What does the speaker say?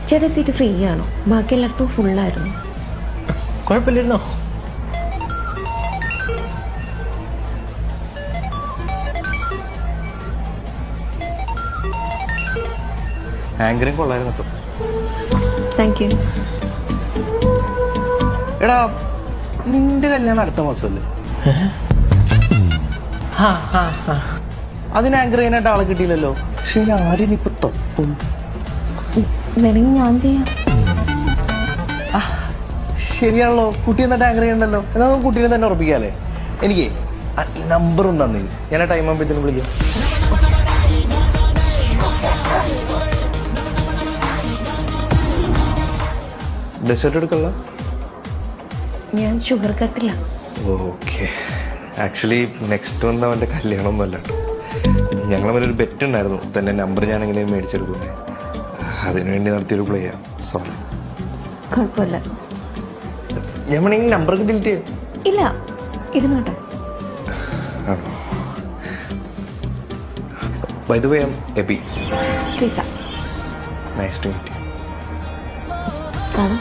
ചേട്ടാ seat free ആണോ? ബാക്കി എല്ലായിടത്തും ഫുള്ളായിരുന്നു. കുഴപ്പമില്ലായിരുന്നോ? ആങ്കറിങ് കൊള്ളായിരുന്നു കേട്ടോ. Thank you. എടാ നിന്റെ കല്യാണം അടുത്ത മാസമല്ലേ? അതിന് ആങ്കർ ചെയ്യാനായിട്ട് ആളെ കിട്ടിയില്ലല്ലോ. പക്ഷെ ആരും ഇപ്പൊ തപ്പും. വേണമെങ്കിൽ ഞാൻ ചെയ്യാം. ശരിയാണല്ലോ, കുട്ടി എന്നിട്ട് ആങ്കർ ചെയ്യണ്ടല്ലോ. എന്നാ നമുക്ക് കുട്ടീനെ തന്നെ ഉറപ്പിക്കാല്ലേ? എനിക്ക് നമ്പർ ഒന്ന് തന്നേ, ഞാൻ ആ ടൈം ആകുമ്പോഴത്തേനും വിളിക്കാം. ഡെസേർട്ട് എടുക്കല്ല? ഞാൻ ഷുഗർ കട്ടില്ല. ഓക്കെ. ആക്ച്വലി നെക്സ്റ്റ് വന്ന് അവൻ്റെ കല്യാണമൊന്നും അല്ല കേട്ടോ. ഞങ്ങൾ ഒരു ബെറ്റ് ഉണ്ടായിരുന്നു, തന്നെ നമ്പർ ഞാൻ എങ്ങനെയും മേടിച്ചെടുക്കുന്നേ. അതിനുവേണ്ടി നടത്തിയൊരു പ്ലേ ചെയ്യാം. സോറി. കുഴപ്പമില്ല. ഞാൻ വേണമെങ്കിൽ നമ്പറൊക്കെ ഡിലീറ്റ് ചെയ്യാം. ഇല്ല, ഇരുന്നോട്ടെ. By the way, I'm Abhi. Teresa. Nice to meet you. Pardon?